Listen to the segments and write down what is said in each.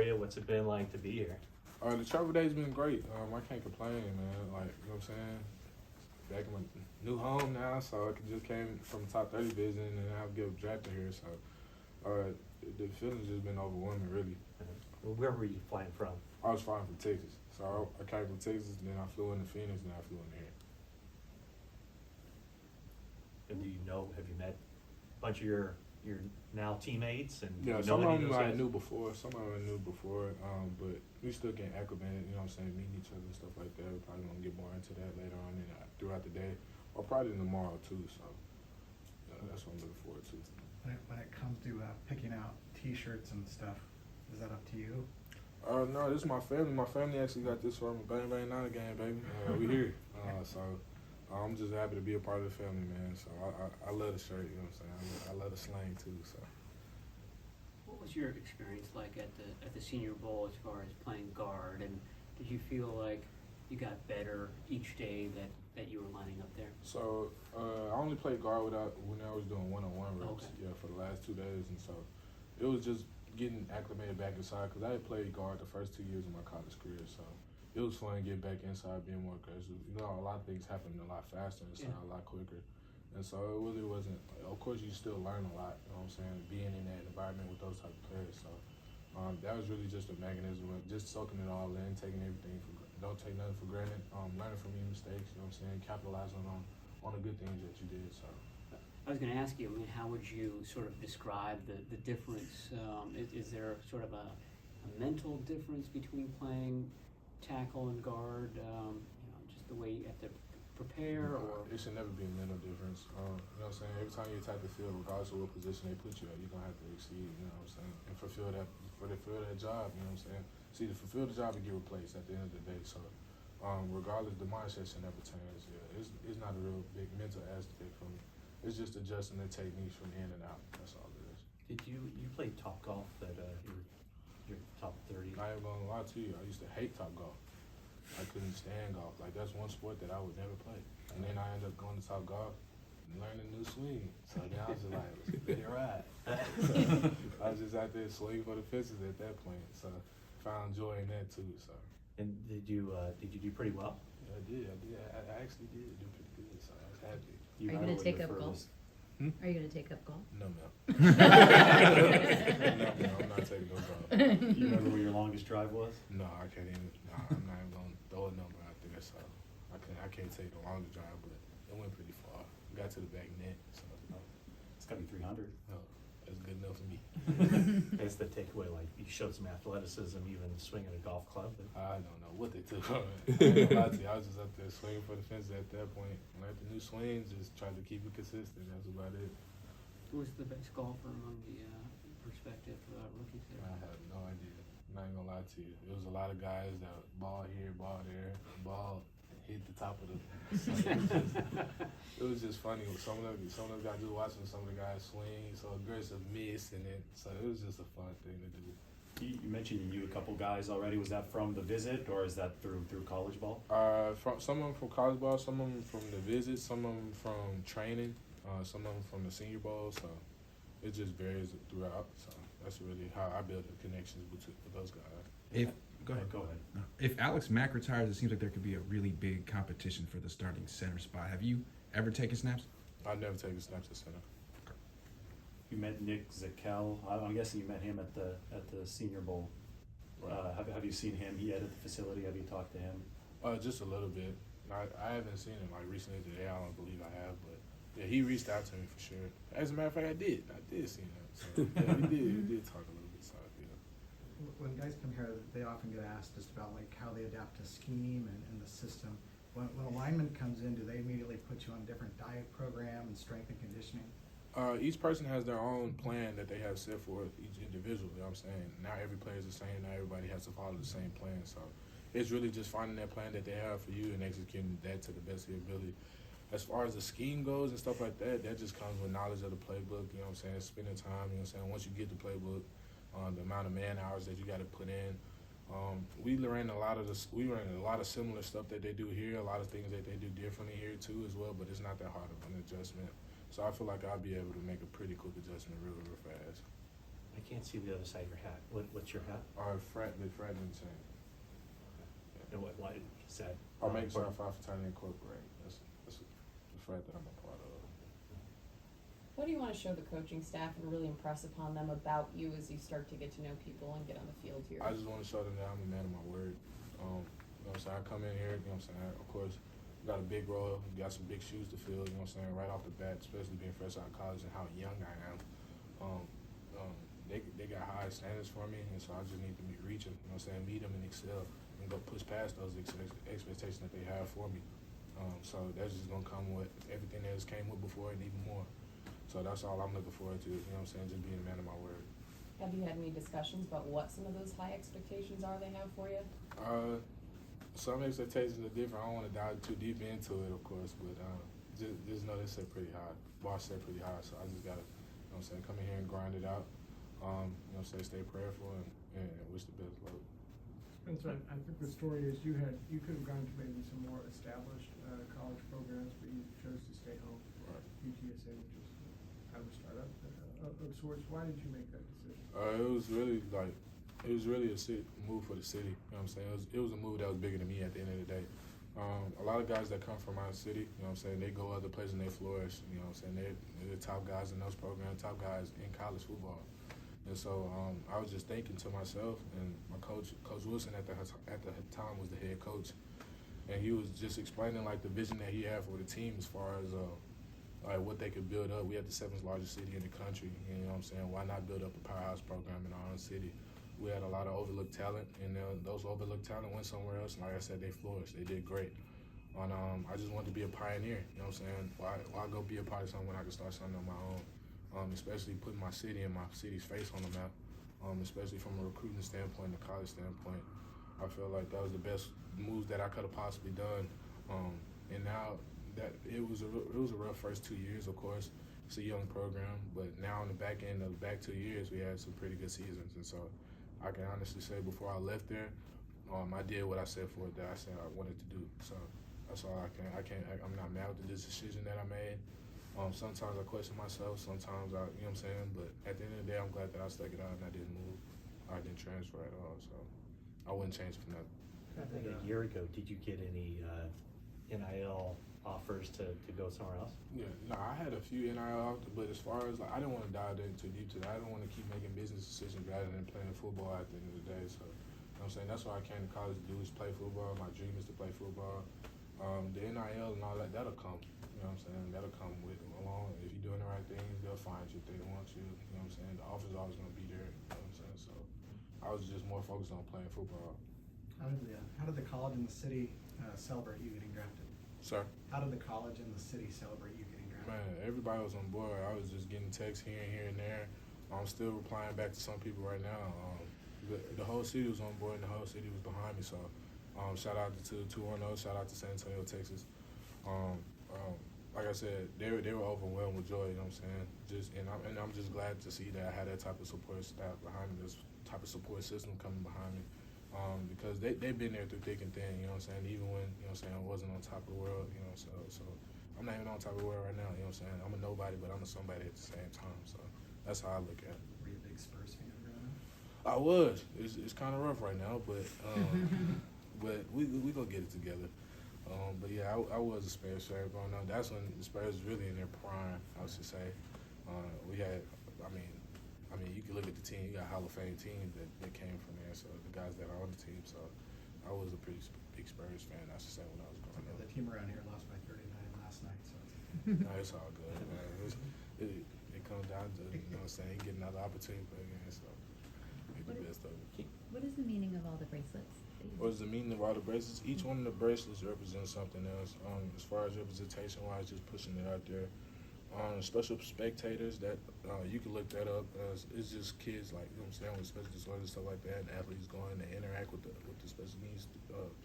you? What's it been like to be here? The travel day's been great. I can't complain, man. Like, you know what I'm saying? Back in my new home now, so I just came from the top 30 visit, and I'll get drafted here. So the feeling's just been overwhelming, really. Well, where were you flying from? I was flying from Texas. So I came from Texas, then I flew into Phoenix, then I flew into here. And have you met a bunch of your now teammates? And Yeah, some of them I knew before, but we still getting acclimated, you know what I'm saying, meeting each other and stuff like that. We're probably going to get more into that later on throughout the day, or probably tomorrow too, so that's what I'm looking forward to. When it comes to picking out T-shirts and stuff, is that up to you? No, this is my family. My family actually got this from Bang Bang Nine game, baby. We here. So I'm just happy to be a part of the family, man. So I love the shirt, you know what I'm saying? I love the slang too, so. What was your experience like at the Senior Bowl as far as playing guard, and did you feel like you got better each day that you were lining up there? So I only played guard when I was doing one-on-one reps, Okay. for the last 2 days, and so it was just getting acclimated back inside because I had played guard the first 2 years of my college career, so it was fun getting back inside, being more aggressive. You know, a lot of things happen a lot faster inside, a lot quicker. And so it really wasn't, of course you still learn a lot, you know what I'm saying, being in that environment with those type of players. So that was really just a mechanism of just soaking it all in, taking everything don't take nothing for granted, learning from your mistakes, you know what I'm saying, capitalizing on the good things that you did. So I was going to ask you, I mean, how would you sort of describe the difference? Is there sort of a mental difference between playing tackle and guard? Just the way you have to prepare, or it should never be a mental difference. You know what I'm saying? Every time you attack the field, regardless of what position they put you at, you're gonna have to exceed. You know what I'm saying? And fulfill that job. You know what I'm saying? See, to fulfill the job and get replaced at the end of the day. So, regardless, the mindset should never change. Yeah, it's not a real big mental aspect from it. It's just adjusting the techniques from in and out. That's all it is. Did you play top golf at your top 30? I ain't gonna lie to you. I used to hate top golf. I couldn't stand golf. Like, that's one sport that I would never play. And then I ended up going to top golf and learning a new swing. So then I was just like, let's let it ride. I was just out there swinging for the fences at that point. So found joy in that too. So. And did you do pretty well? Yeah, I did. I actually did do pretty good. So I was happy. Are you going to take up golf? Are you going to take up golf? No, ma'am. No, ma'am. I'm not taking no golf. You remember what your longest drive was? No, I can't even. No, I'm not even going to throw a number out there. So I can't take the longest drive, but it went pretty far. Got to the back net. So It's got to be 300. no, that's good enough for me. That's the takeaway. Like, you showed some athleticism, even swinging a golf club. I don't know what they took from it. I ain't gonna lie to you. I was just up there swinging for the fences at that point. Learned the new swings, just tried to keep it consistent. That's about it. who was the best golfer among the prospective rookies there? I have no idea. I'm not even gonna lie to you. It was a lot of guys that ball here, ball there, ball hit the top of the. It was just funny. Some of the guys just watching some of the guys swing, so aggressive miss, and then so it was just a fun thing to do. You mentioned you knew a couple guys already. Was that from the visit, or is that through college ball? From some of them from college ball, some of them from the visit, some of them from training, some of them from the Senior Bowl. So it just varies throughout. So that's really how I build the connections with those guys. Go ahead. If Alex Mack retires, it seems like there could be a really big competition for the starting center spot. Have you ever taken snaps? I've never taken snaps at center. You met Nick Zakel. I'm guessing you met him at the Senior Bowl. Have you seen him? He at the facility. Have you talked to him? Just a little bit. I haven't seen him like recently today. I don't believe I have, but yeah, he reached out to me for sure. As a matter of fact, I did see him. So yeah, we did talk a little bit. So yeah. When guys come here, they often get asked just about like how they adapt to scheme and the system. When a lineman comes in, do they immediately put you on a different diet program and strength and conditioning? Each person has their own plan that they have set for each individual. You know what I'm saying? Not every player is the same. Not everybody has to follow the same plan. So it's really just finding that plan that they have for you and executing that to the best of your ability. As far as the scheme goes and stuff like that, that just comes with knowledge of the playbook. You know what I'm saying? Spending time. You know what I'm saying? Once you get the playbook, the amount of man hours that you got to put in. We ran a lot of similar stuff that they do here. A lot of things that they do differently here too as well. But it's not that hard of an adjustment. So I feel like I'll be able to make a pretty quick adjustment real fast. I can't see the other side of your hat. What's your hat? Our fragment chain. And why is that? Our make sure important? Phi Fraternity Incorporated. That's the frat that I'm a part of. What do you want to show the coaching staff and really impress upon them about you as you start to get to know people and get on the field here? I just want to show them that I'm a man of my word. You know what I'm saying? I come in here, you know what I'm saying? Of course, got a big role, got some big shoes to fill, you know what I'm saying, right off the bat, especially being fresh out of college and how young I am. They got high standards for me, and so I just need to be reaching, you know what I'm saying, meet them and excel and go push past those expectations that they have for me. So that's just going to come with everything that has came with before and even more. So that's all I'm looking forward to, you know what I'm saying, just being a man of my word. Have you had any discussions about what some of those high expectations are they have for you? Some expectations are different. I don't want to dive too deep into it, of course, but just know they set pretty high. Bar set pretty high, so I just got to, you know what I'm saying, come in here and grind it out. You know what I'm saying, stay prayerful and wish the best luck. Spencer, I think the story is you could have gone to maybe some more established college programs, but you chose to stay home. Right. UTSA, which is kind of a startup of sorts. Why did you make that decision? It was really a move for the city. You know what I'm saying? It was a move that was bigger than me at the end of the day. A lot of guys that come from our city, you know what I'm saying, they go other places and they flourish. You know what I'm saying? They're the top guys in those programs, top guys in college football. And so I was just thinking to myself, and my coach Wilson at the time was the head coach, and he was just explaining like the vision that he had for the team as far as like what they could build up. We had the 7th largest city in the country, you know what I'm saying? Why not build up a powerhouse program in our own city? We had a lot of overlooked talent, and those overlooked talent went somewhere else. And like I said, they flourished. They did great. And I just wanted to be a pioneer. You know what I'm saying? Why go be a part of something when I can start something on my own? Especially putting my city and my city's face on the map. Especially from a recruiting standpoint, and a college standpoint. I feel like that was the best moves that I could have possibly done. And now that it was a rough first 2 years, of course. It's a young program, but now on the back end of the back 2 years, we had some pretty good seasons. And so I can honestly say before I left there, I did what I said for it that I said I wanted to do. So that's all I can. I'm not mad with this decision that I made. Sometimes I question myself. Sometimes you know what I'm saying. But at the end of the day, I'm glad that I stuck it out and I didn't move. I didn't transfer at all. So I wouldn't change for nothing. I think a year ago, did you get any NIL offers to go somewhere else? Yeah, no, I had a few NIL offers, but as far as like, I didn't want to dive in too deep to that. I didn't want to keep making business decisions rather than playing football at the end of the day. So, you know what I'm saying, that's what I came to college to do, is play football. My dream is to play football. The NIL and all that, that'll come. You know what I'm saying? That'll come along. If you're doing the right things, they'll find you if they want you. You know what I'm saying? The offer's always going to be there. You know what I'm saying? So I was just more focused on playing football. How did the college and the city celebrate you getting drafted? Sir? How did the college and the city celebrate you getting drafted? Man, everybody was on board. I was just getting texts here and there. I'm still replying back to some people right now. The whole city was on board and the whole city was behind me. So shout out to 210, shout out to San Antonio, Texas. Like I said, they were overwhelmed with joy, you know what I'm saying? I'm just glad to see that I had that type of support staff behind me, this type of support system coming behind me. Because they've been there through thick and thin, you know what I'm saying? Even when, you know what I'm saying, I wasn't on top of the world, you know, so I'm not even on top of the world right now, you know what I'm saying? I'm a nobody, but I'm a somebody at the same time, so that's how I look at it. Were you a big Spurs fan growing up? I was. It's kind of rough right now, but but we gonna get it together. But yeah, I was a Spurs fan growing up. That's when the Spurs was really in their prime, I should say. We had, I mean, you can look at the team. You got Hall of Fame teams that came from there. So the guys that are on the team. So I was a pretty big Spurs fan, I should say, when I was growing up. The team around here lost by 39 last night, so No, it's all good, man. It comes down to, you know what I'm saying, getting another opportunity to play again. So make the best of it. What is the meaning of all the bracelets? What is the meaning of all the bracelets? Each one of the bracelets represents something else. As far as representation-wise, just pushing it out there. Special spectators, that you can look that up. It's just kids, like, you know what I'm saying, with special disorders, stuff like that, and athletes going to interact with the special needs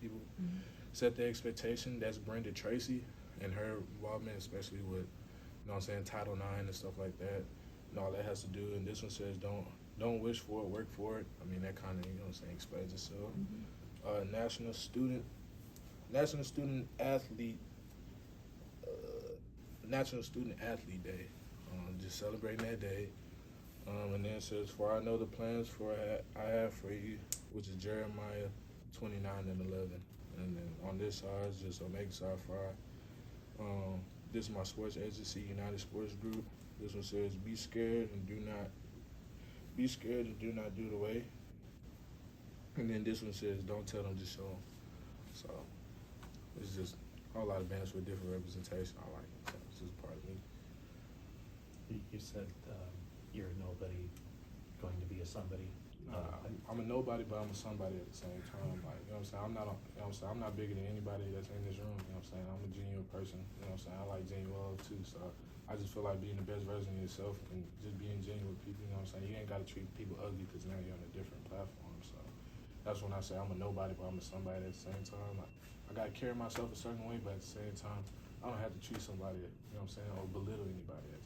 people. Mm-hmm. Set the expectation. That's Brenda Tracy and her involvement, especially with, you know what I'm saying, Title IX and stuff like that, and all that has to do. And this one says, don't wish for it, work for it. I mean, that kind of, you know what I'm saying, explains itself. Mm-hmm. National Student Athlete National Student Athlete Day. Just celebrating that day. And then it says, "For I know the plans I have for you, which is Jeremiah 29:11." And then on this side is just Omega Psi Phi. This is my sports agency, United Sports Group. This one says, "Be scared and do not do the way." And then this one says, "Don't tell them, just show them." So it's just a whole lot of bands with different representation. I like it. So it's just part of me. You said you're nobody going to be a somebody. I'm a nobody, but I'm a somebody at the same time. Like, you know what I'm saying? I'm not bigger than anybody that's in this room. You know what I'm saying? I'm a genuine person. You know what I'm saying? I like genuine love too. So I just feel like being the best version of yourself and just being genuine with people. You know what I'm saying? You ain't got to treat people ugly because now you're on a different platform. So that's when I say I'm a nobody, but I'm a somebody at the same time. Like, I got to carry myself a certain way, but at the same time, I don't have to treat somebody, you know what I'm saying, or belittle anybody.